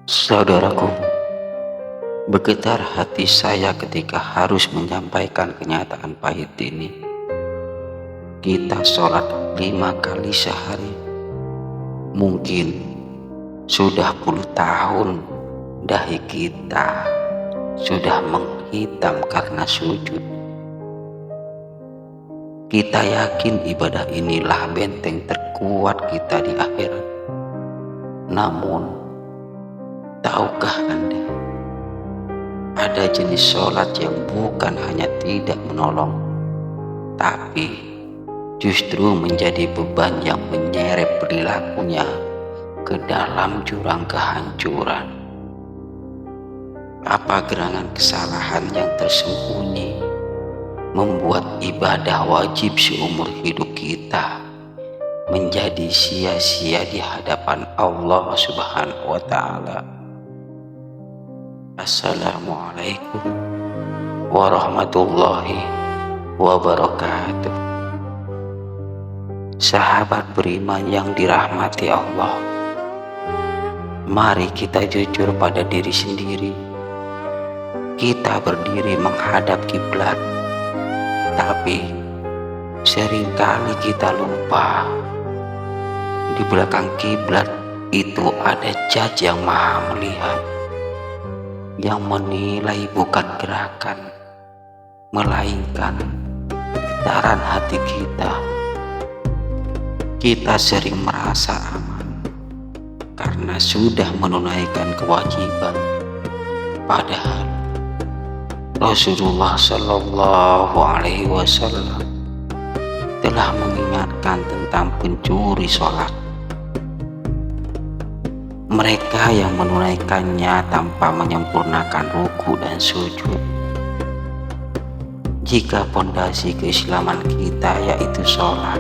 Saudaraku, bergetar hati saya ketika harus menyampaikan kenyataan pahit ini. Kita sholat 5 kali sehari. Mungkin sudah puluh tahun dahi kita sudah menghitam karena sujud. Kita yakin ibadah inilah benteng terkuat kita di akhirat. Namun, tahukah Anda, ada jenis sholat yang bukan hanya tidak menolong, tapi justru menjadi beban yang menyeret perilakunya ke dalam jurang kehancuran. Apa gerangan kesalahan yang tersembunyi membuat ibadah wajib seumur hidup kita menjadi sia-sia di hadapan Allah Subhanahu wa Ta'ala? Assalamualaikum warahmatullahi wabarakatuh. Sahabat beriman yang dirahmati Allah, mari kita jujur pada diri sendiri. Kita berdiri menghadap kiblat, tapi seringkali kita lupa di belakang kiblat itu ada Zat yang Maha melihat, yang menilai bukan gerakan, melainkan getaran hati kita. Kita sering merasa aman karena sudah menunaikan kewajiban, padahal Rasulullah Shallallahu Alaihi Wasallam telah mengingatkan tentang pencuri sholat. Mereka yang menunaikannya tanpa menyempurnakan ruku dan sujud. Jika pondasi keislaman kita yaitu sholat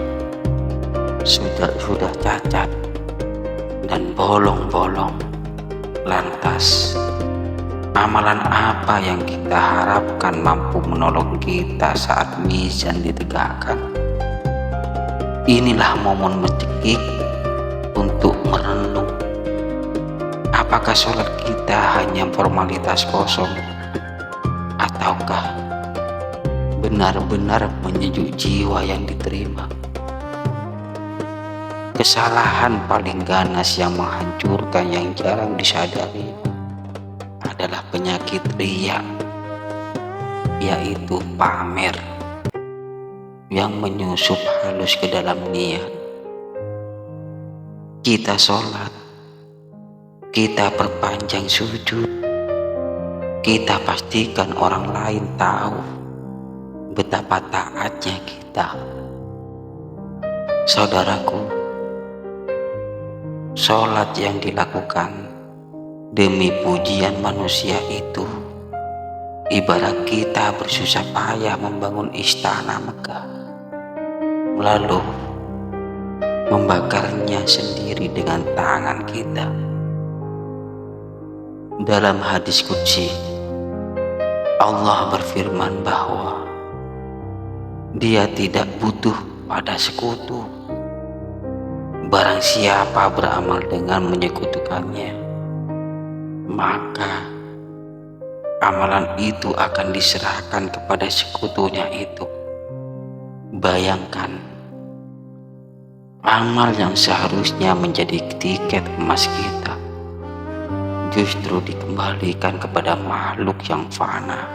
sudah cacat dan bolong-bolong, lantas amalan apa yang kita harapkan mampu menolong kita saat mizan ditegakkan? Inilah momen mencekik untuk merenung. Apakah sholat kita hanya formalitas kosong, ataukah benar-benar menyejuk jiwa yang diterima? Kesalahan paling ganas yang menghancurkan yang jarang disadari adalah penyakit riya, yaitu pamer yang menyusup halus ke dalam niat. Kita sholat, kita perpanjang sujud, kita pastikan orang lain tahu betapa taatnya kita. Saudaraku, sholat yang dilakukan demi pujian manusia itu ibarat kita bersusah payah membangun istana megah, lalu membakarnya sendiri dengan tangan kita. Dalam hadis qudsi, Allah berfirman bahwa Dia tidak butuh pada sekutu. Barang siapa beramal dengan menyekutukannya, maka amalan itu akan diserahkan kepada sekutunya itu. Bayangkan, amal yang seharusnya menjadi tiket emas kita justru dikembalikan kepada makhluk yang fana.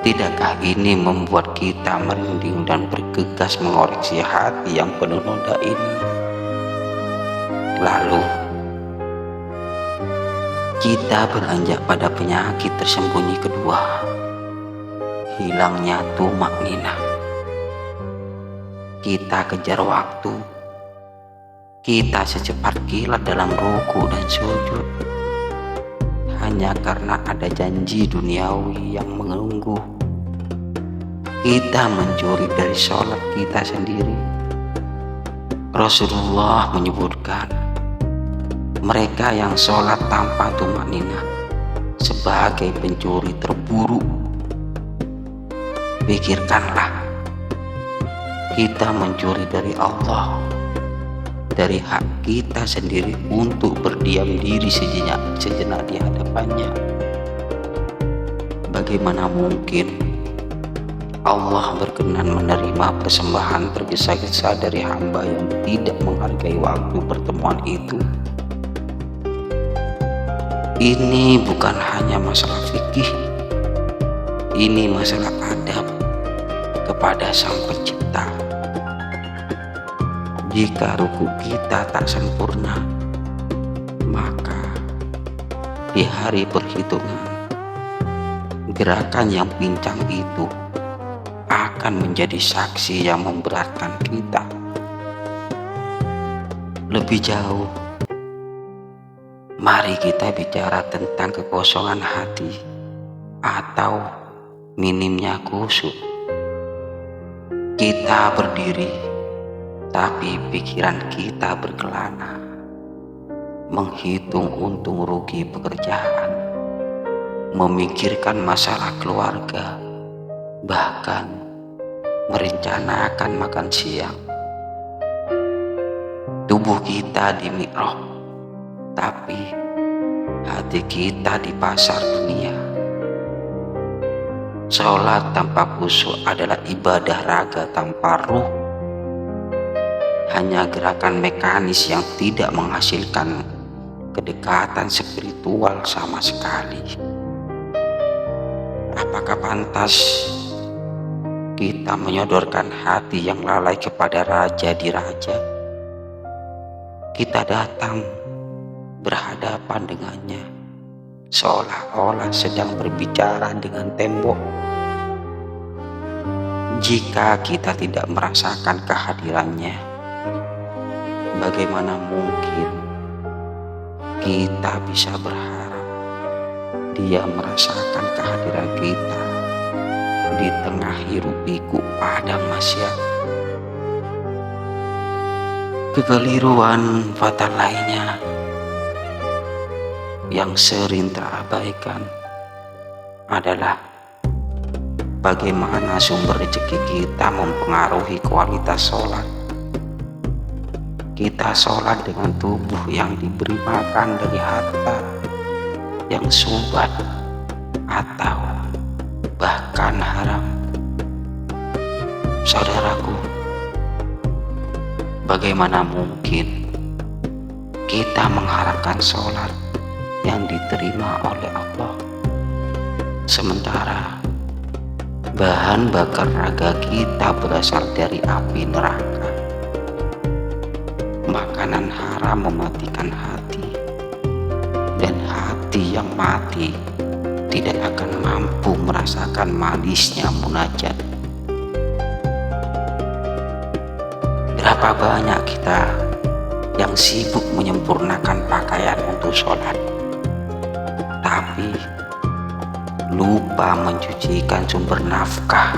Tidakkah ini membuat kita merinding dan bergegas mengoreksi hati yang penuh noda ini? Lalu kita beranjak pada penyakit tersembunyi kedua, hilangnya tumakninah. Kita kejar waktu, kita secepat kilat dalam ruku dan sujud, hanya karena ada janji duniawi yang menunggu. Kita mencuri dari sholat kita sendiri. Rasulullah menyebutkan, mereka yang sholat tanpa tumakninah sebagai pencuri terburuk. Pikirkanlah, kita mencuri dari Allah dari hak kita sendiri untuk berdiam diri sejenak di hadapannya. Bagaimana mungkin Allah berkenan menerima persembahan tergesa-gesa dari hamba yang tidak menghargai waktu pertemuan itu? Ini bukan hanya masalah fikih, ini masalah adab kepada Sang Pencipta. Jika ruku kita tak sempurna, maka di hari perhitungan, gerakan yang pincang itu akan menjadi saksi yang memberatkan kita. Lebih jauh, mari kita bicara tentang kekosongan hati atau minimnya khusyuk. Kita berdiri, tapi pikiran kita berkelana, menghitung untung rugi pekerjaan, memikirkan masalah keluarga, bahkan merencanakan makan siang. Tubuh kita di mi'rab, tapi hati kita di pasar dunia. Sholat tanpa khusyuk adalah ibadah raga tanpa ruh, hanya gerakan mekanis yang tidak menghasilkan kedekatan spiritual sama sekali. Apakah pantas kita menyodorkan hati yang lalai kepada raja di raja? Kita datang berhadapan dengannya seolah-olah sedang berbicara dengan tembok. Jika kita tidak merasakan kehadirannya, bagaimana mungkin kita bisa berharap dia merasakan kehadiran kita di tengah hiruk pikuk padang masyarakat? Kekeliruan fatal lainnya yang sering terabaikan adalah bagaimana sumber rezeki kita mempengaruhi kualitas sholat. Kita sholat dengan tubuh yang diberi makan dari harta yang subat atau bahkan haram. Saudaraku, bagaimana mungkin kita mengharapkan sholat yang diterima oleh Allah, sementara bahan bakar raga kita berasal dari api neraka? Makanan haram mematikan hati, dan hati yang mati tidak akan mampu merasakan manisnya munajat. Berapa banyak kita yang sibuk menyempurnakan pakaian untuk sholat, tapi lupa mencucikan sumber nafkah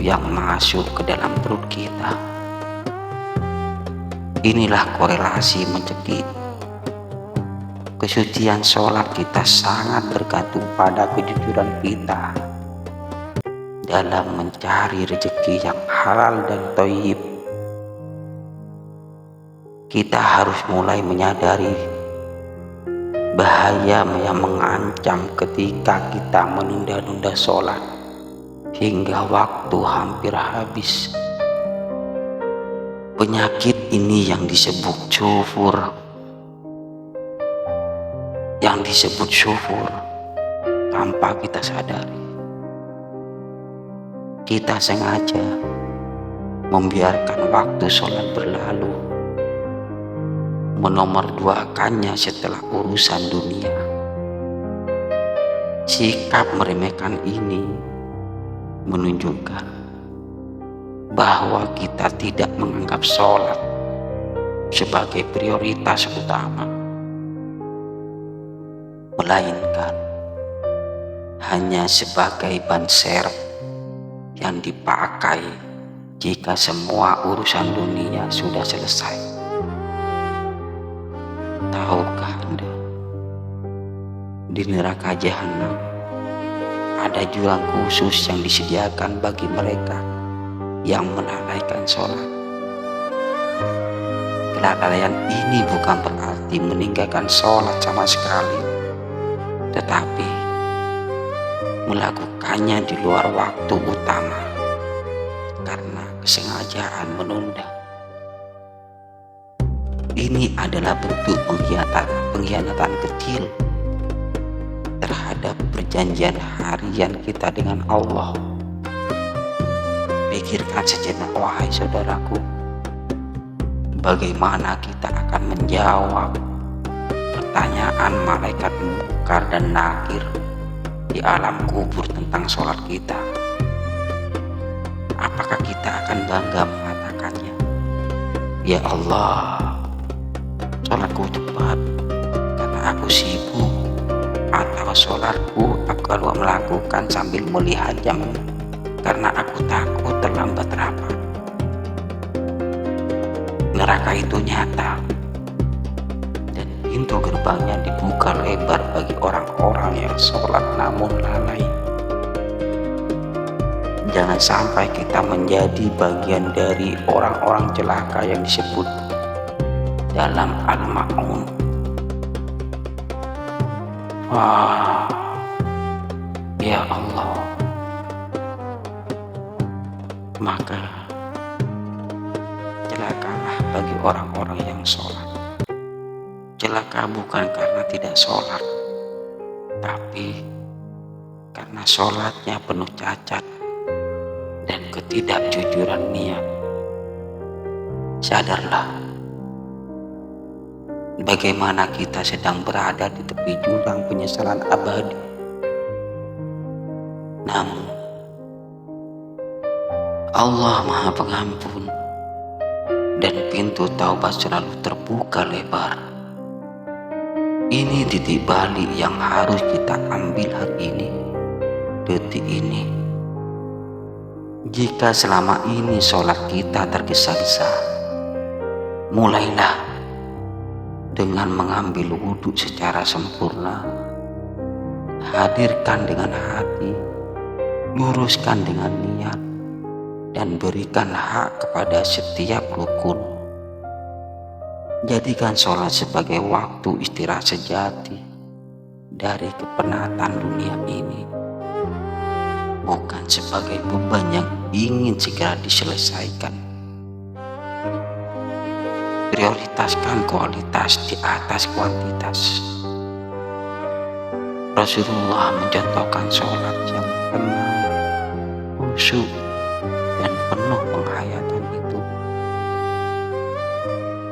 yang masuk ke dalam perut kita. Inilah korelasi mencekik. Kesucian sholat kita sangat bergantung pada kejujuran kita dalam mencari rezeki yang halal dan thayyib. Kita harus mulai menyadari bahaya yang mengancam ketika kita menunda-nunda sholat hingga waktu hampir habis. Penyakit ini yang disebut syufur. Yang disebut syufur tanpa kita sadari. Kita sengaja membiarkan waktu sholat berlalu, menomorduakannya setelah urusan dunia. Sikap meremehkan ini menunjukkan bahwa kita tidak menganggap sholat sebagai prioritas utama, melainkan hanya sebagai ban serep yang dipakai jika semua urusan dunia sudah selesai. Tahukah Anda, di neraka jahanam ada jurang khusus yang disediakan bagi mereka yang melalaikan sholat? Kelalaian ini bukan berarti meninggalkan sholat sama sekali, tetapi melakukannya di luar waktu utama karena kesengajaan menunda. Ini adalah bentuk pengkhianatan kecil terhadap perjanjian harian kita dengan Allah. Pikirkan sejenak, wahai saudaraku, bagaimana kita akan menjawab pertanyaan malaikat Munkar dan Nakir di alam kubur tentang sholat kita? Apakah kita akan bangga mengatakannya, ya Allah, sholatku cepat karena aku sibuk, atau sholatku aku kalau melakukan sambil melihat jam karena aku takut terlambat rapat? Neraka itu nyata dan pintu gerbangnya dibuka lebar bagi orang-orang yang sholat namun lalai. Jangan sampai kita menjadi bagian dari orang-orang celaka yang disebut dalam Al-Ma'un. Wah, ya Allah, maka celakalah bagi orang-orang yang sholat. Celaka bukan karena tidak sholat, tapi karena sholatnya penuh cacat dan ketidakjujuran niat. Sadarlah bagaimana kita sedang berada di tepi jurang penyesalan abadi. Namun Allah Maha Pengampun dan pintu taubat selalu terbuka lebar. Ini titik balik yang harus kita ambil hari ini, detik ini. Jika selama ini sholat kita tergesa-gesa, mulailah dengan mengambil wudhu secara sempurna. Hadirkan dengan hati, luruskan dengan niat, dan berikan hak kepada setiap rukun. Jadikan sholat sebagai waktu istirahat sejati dari kepenatan dunia ini, bukan sebagai beban yang ingin segera diselesaikan. Prioritaskan kualitas di atas kuantitas. Rasulullah mencontohkan sholat yang tenang, khusyuk, dan penuh penghayatan itu.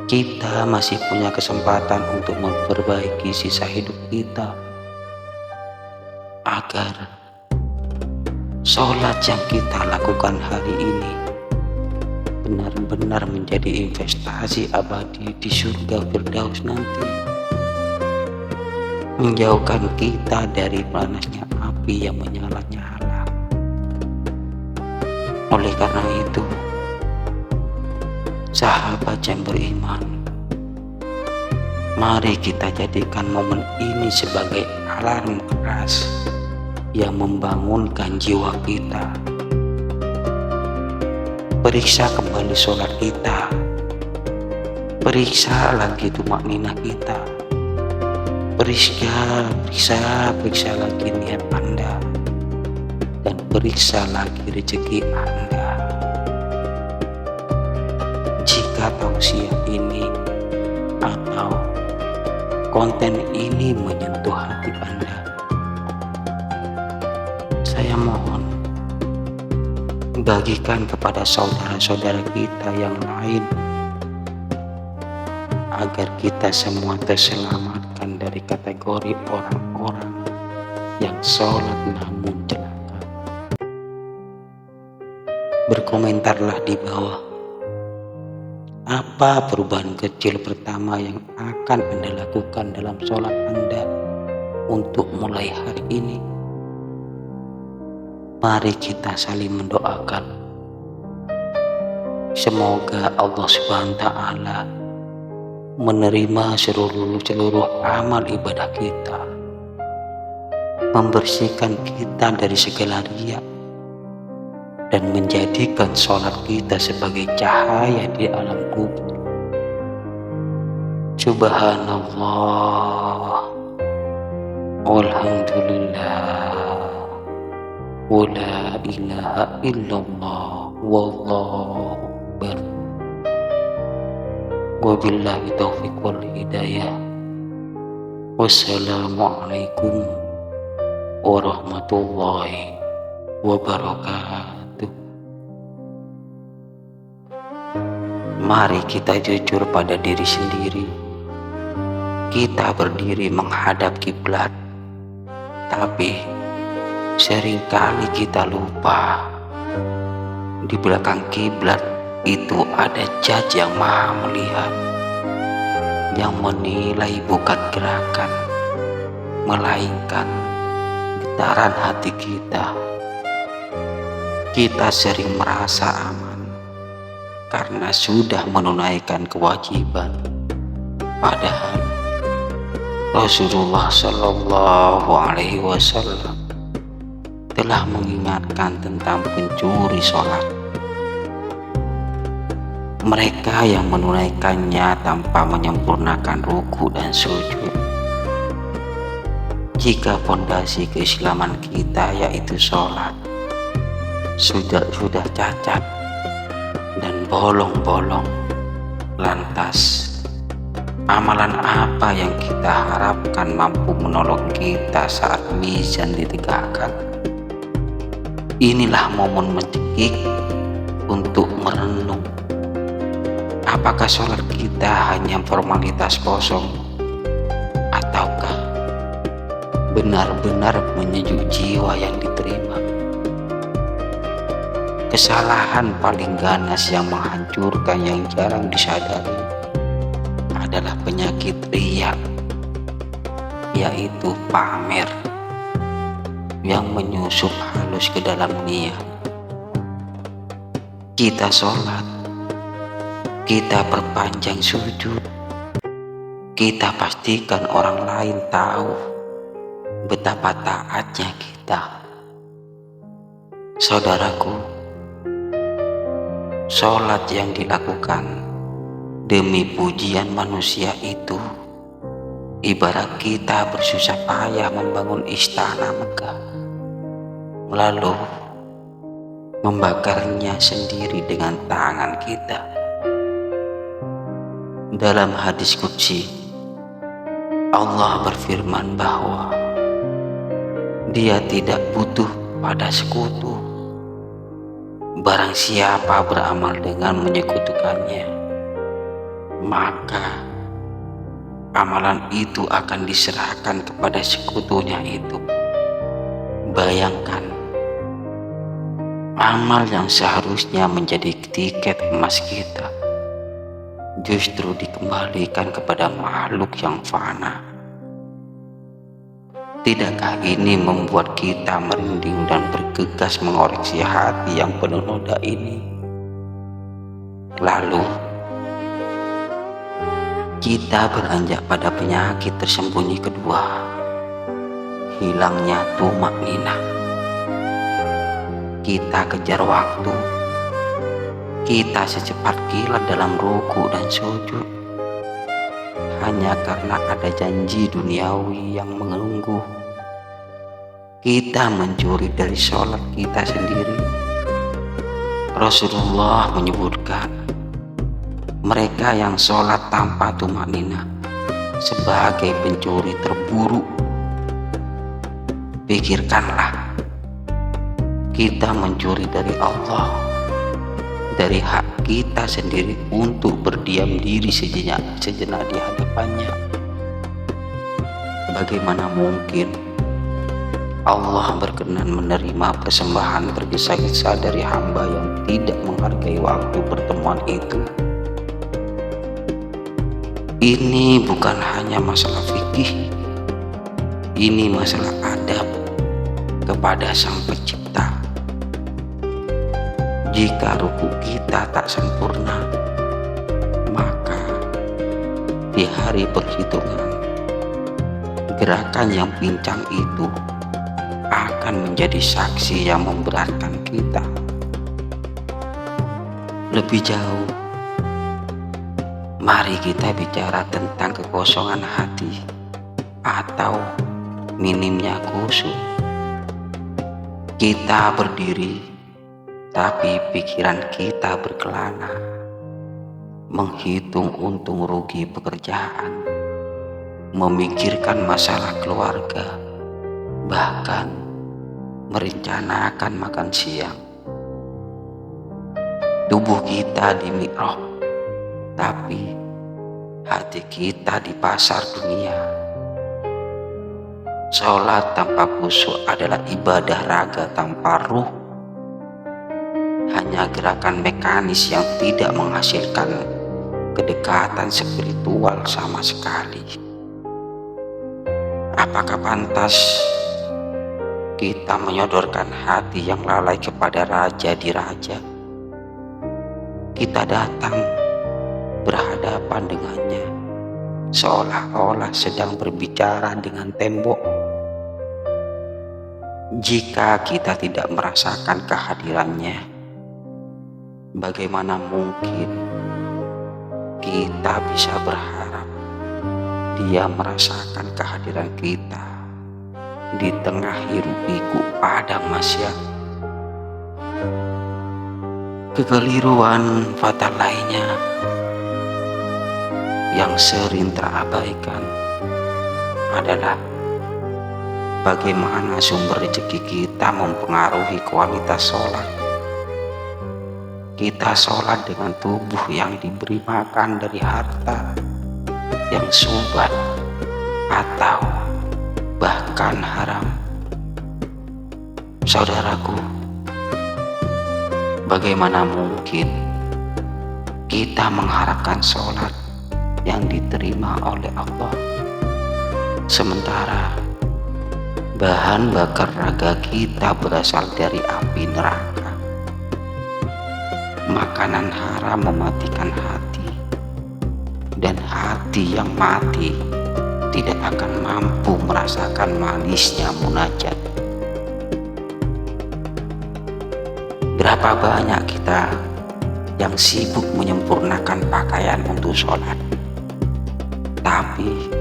Kita masih punya kesempatan untuk memperbaiki sisa hidup kita agar sholat yang kita lakukan hari ini benar-benar menjadi investasi abadi di surga Firdaus nanti, menjauhkan kita dari panasnya api yang menyala-nyala. Oleh karena itu, sahabat yang beriman, mari kita jadikan momen ini sebagai alarm keras yang membangunkan jiwa kita. Periksa kembali sholat kita, periksa lagi tumakninah kita, periksa lagi niat Anda, dan periksa lagi rezeki Anda. Jika tausiah ini atau konten ini menyentuh hati Anda, saya mohon bagikan kepada saudara-saudara kita yang lain agar kita semua terselamatkan dari kategori orang-orang yang sholat namun celaka. Berkomentarlah di bawah, apa perubahan kecil pertama yang akan Anda lakukan dalam sholat Anda untuk mulai hari ini? Mari kita saling mendoakan. Semoga Allah Subhanahu wa Ta'ala menerima seluruh amal ibadah kita, membersihkan kita dari segala riya, dan menjadikan sholat kita sebagai cahaya di alam kubur. Subhanallah, walhamdulillah, wala ilaha illallah, wallahu akbar. Wabillahi taufiq wal hidayah. Wassalamualaikum warahmatullahi wabarakatuh. Mari kita jujur pada diri sendiri. Kita berdiri menghadap kiblat, tapi seringkali kita lupa di belakang kiblat itu ada Zat yang Maha Melihat, yang menilai bukan gerakan, melainkan getaran hati kita. Kita sering merasa aman karena sudah menunaikan kewajiban, padahal Rasulullah Shallallahu Alaihi Wasallam telah mengingatkan tentang pencuri sholat. Mereka yang menunaikannya tanpa menyempurnakan ruku dan sujud. Jika fondasi keislaman kita yaitu sholat sudah cacat dan bolong-bolong, lantas amalan apa yang kita harapkan mampu menolong kita saat mizan ditegakkan? Inilah momen mencekik untuk merenung. Apakah sholat kita hanya formalitas kosong, ataukah benar-benar menyejuk jiwa yang diterima? Kesalahan paling ganas yang menghancurkan yang jarang disadari adalah penyakit riya, yaitu pamer yang menyusup halus ke dalam niat. Kita sholat, kita perpanjang sujud, kita pastikan orang lain tahu betapa taatnya kita. Saudaraku, sholat yang dilakukan demi pujian manusia itu ibarat kita bersusah payah membangun istana megah, lalu membakarnya sendiri dengan tangan kita. Dalam hadis qudsi, Allah berfirman bahwa Dia tidak butuh pada sekutu. Barang siapa beramal dengan menyekutukannya, maka amalan itu akan diserahkan kepada sekutunya itu. Bayangkan, amal yang seharusnya menjadi tiket emas kita justru dikembalikan kepada makhluk yang fana. Tidakkah ini membuat kita merinding dan bergegas mengoreksi hati yang penuh noda ini? Lalu kita beranjak pada penyakit tersembunyi kedua, hilangnya tumak ninah. Kita kejar waktu, kita secepat kilat dalam ruku dan sujud, hanya karena ada janji duniawi yang menunggu. Kita mencuri dari sholat kita sendiri. Rasulullah menyebutkan, mereka yang sholat tanpa tumanina sebagai pencuri terburuk. Pikirkanlah, kita mencuri dari Allah, dari hak kita sendiri untuk berdiam diri sejenak di hadapannya. Bagaimana mungkin Allah berkenan menerima persembahan tergesa-gesa dari hamba yang tidak menghargai waktu pertemuan itu? Ini bukan hanya masalah fikih, ini masalah adab kepada Sang Pencipta. Jika ruku kita tak sempurna, maka di hari perhitungan, gerakan yang pincang itu akan menjadi saksi yang memberatkan kita. Lebih jauh, Mari kita bicara tentang kekosongan hati atau minimnya khusyuk. Kita berdiri, tapi pikiran kita berkelana, menghitung untung rugi pekerjaan, memikirkan masalah keluarga, bahkan merencanakan makan siang. Tubuh kita di mikrop, tapi hati kita di pasar dunia. Sholat tanpa khusyuk adalah ibadah raga tanpa ruh, hanya gerakan mekanis yang tidak menghasilkan kedekatan spiritual sama sekali. Apakah pantas kita menyodorkan hati yang lalai kepada raja di raja? Kita datang berhadapan dengannya seolah-olah sedang berbicara dengan tembok. Jika kita tidak merasakan kehadirannya, bagaimana mungkin kita bisa berharap dia merasakan kehadiran kita di tengah hiruk-pikuk padang masyarakat? Kekeliruan fatal lainnya yang sering terabaikan adalah bagaimana sumber rezeki kita mempengaruhi kualitas sholat. Kita sholat dengan tubuh yang diberi makan dari harta yang subat atau bahkan haram. Saudaraku, bagaimana mungkin kita mengharapkan sholat yang diterima oleh Allah, sementara bahan bakar raga kita berasal dari api neraka? Makanan haram mematikan hati, dan hati yang mati tidak akan mampu merasakan manisnya munajat. Berapa banyak kita yang sibuk menyempurnakan pakaian untuk sholat, tapi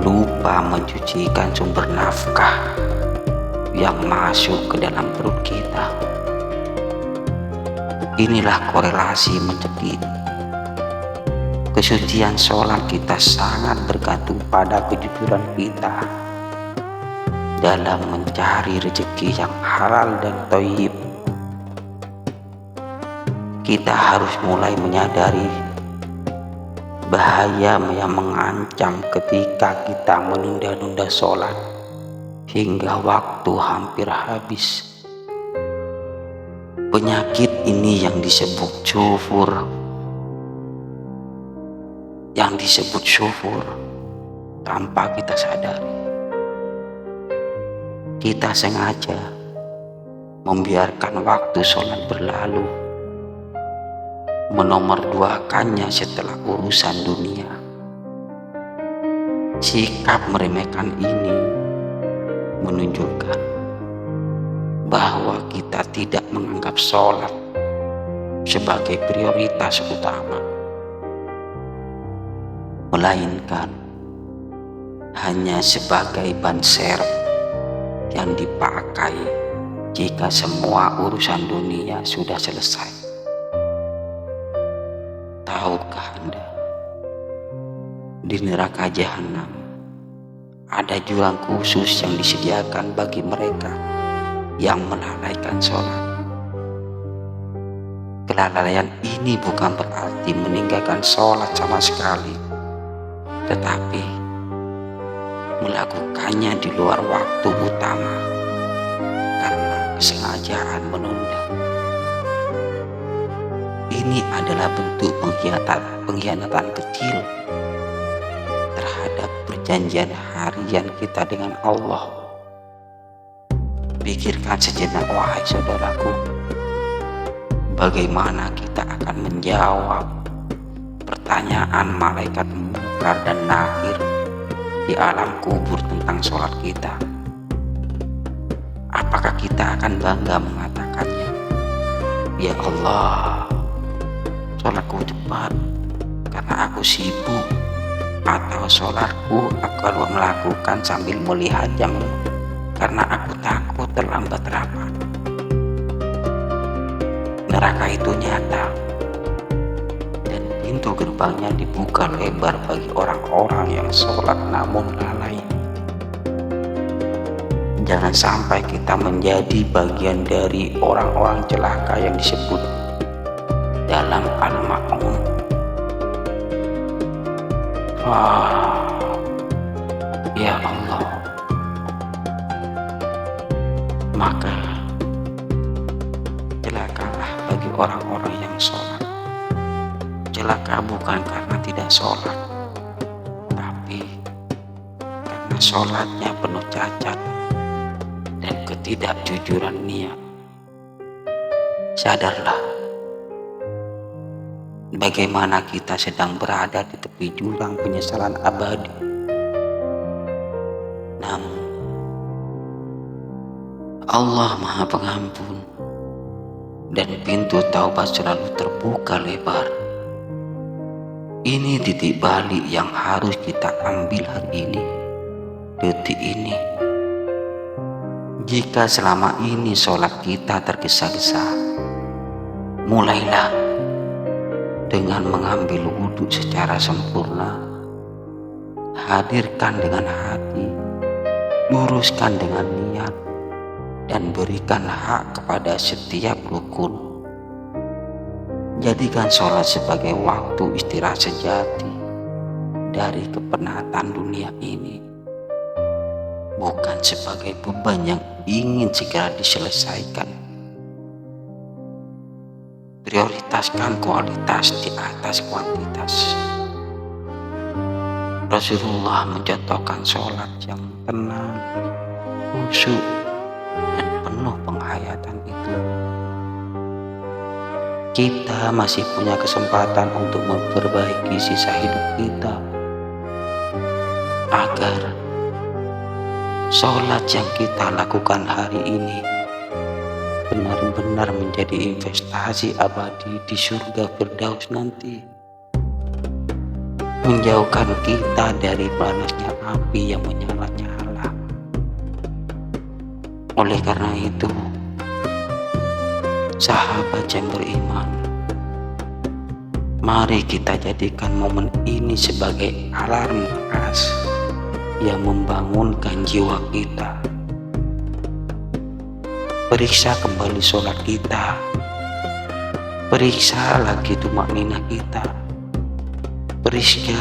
lupa mencucikan sumber nafkah yang masuk ke dalam perut kita. Inilah korelasi mencekik. Kesucian sholat kita sangat bergantung pada kejujuran kita dalam mencari rezeki yang halal dan thayyib. Kita harus mulai menyadari bahaya yang mengancam ketika kita menunda-nunda sholat hingga waktu hampir habis. Penyakit ini yang disebut syufur tanpa kita sadari. Kita sengaja membiarkan waktu sholat berlalu, menomorduakannya setelah urusan dunia. Sikap meremehkan ini menunjukkan bahwa kita tidak menganggap sholat sebagai prioritas utama, melainkan hanya sebagai ban serep yang dipakai jika semua urusan dunia sudah selesai. Tahukah Anda, di neraka jahanam ada jurang khusus yang disediakan bagi mereka yang melalaikan sholat. Kelalaian ini bukan berarti meninggalkan sholat sama sekali, tetapi melakukannya di luar waktu utama karena kesengajaan menunda. Ini adalah bentuk pengkhianatan kecil terhadap perjanjian harian kita dengan Allah. Pikirkan sejenak, wahai saudaraku, bagaimana kita akan menjawab pertanyaan malaikat Munkar dan Nakir di alam kubur tentang sholat kita? Apakah kita akan bangga mengatakannya, ya Allah, sholatku cepat karena aku sibuk, atau sholatku akan melakukan sambil melihat jam karena aku takut terlambat rapat. Neraka itu nyata, dan pintu gerbangnya dibuka lebar bagi orang-orang yang sholat namun lalai. Jangan sampai kita menjadi bagian dari orang-orang celaka yang disebut dalam Al-Ma'un. Ya Allah, maka celakalah bagi orang-orang yang sholat. Celaka bukan karena tidak sholat, tapi karena sholatnya penuh cacat dan ketidakjujuran niat. Sadarlah bagaimana kita sedang berada di tepi jurang penyesalan abadi. Namun Allah Maha Pengampun dan pintu taubat selalu terbuka lebar. Ini titik balik yang harus kita ambil hari ini, detik ini. Jika selama ini sholat kita tergesa-gesa, mulailah dengan mengambil wudhu secara sempurna. Hadirkan dengan hati, luruskan dengan niat, dan berikan hak kepada setiap rukun. Jadikan sholat sebagai waktu istirahat sejati dari kepenatan dunia ini, bukan sebagai beban yang ingin segera diselesaikan. Prioritaskan kualitas di atas kuantitas. Rasulullah mencontohkan sholat yang tenang, khusyuk, dan penuh penghayatan itu. Kita masih punya kesempatan untuk memperbaiki sisa hidup kita, agar sholat yang kita lakukan hari ini benar-benar menjadi investasi abadi di surga Firdaus nanti, menjauhkan kita dari panasnya api yang menyala-nyala. Oleh karena itu, sahabat yang beriman, mari kita jadikan momen ini sebagai alarm khas yang membangunkan jiwa kita. Periksa kembali sholat kita, periksa lagi tumakninah kita, periksa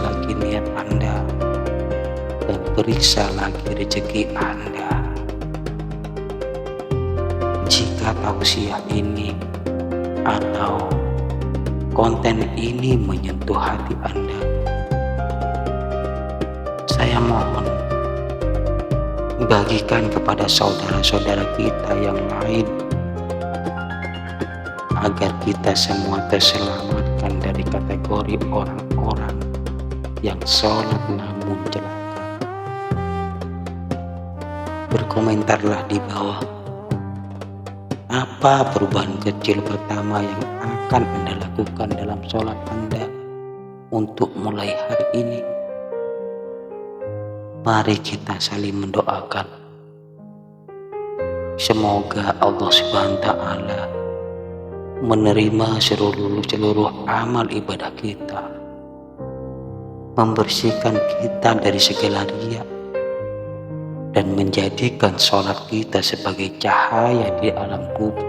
lagi niat Anda, dan periksa lagi rezeki Anda. Jika tausiah ini atau konten ini menyentuh hati Anda, saya mohon bagikan kepada saudara-saudara kita yang lain, agar kita semua terselamatkan dari kategori orang-orang yang sholat namun celaka. Berkomentarlah di bawah, apa perubahan kecil pertama yang akan Anda lakukan dalam sholat Anda untuk mulai hari ini. Mari kita saling mendoakan. Semoga Allah Subhanahu wa Ta'ala menerima seluruh amal ibadah kita, membersihkan kita dari segala riya, dan menjadikan sholat kita sebagai cahaya di alam kubur.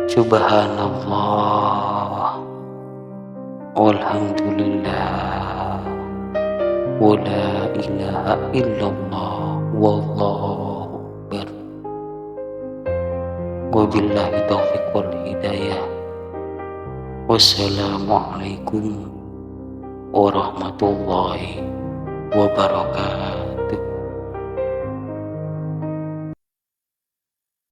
Subhanallah, walhamdulillah, wa la ilaha illallah, wallahu akbar. Wabillahi taufiq wal hidayah. Wassalamualaikum warahmatullahi wabarakatuh.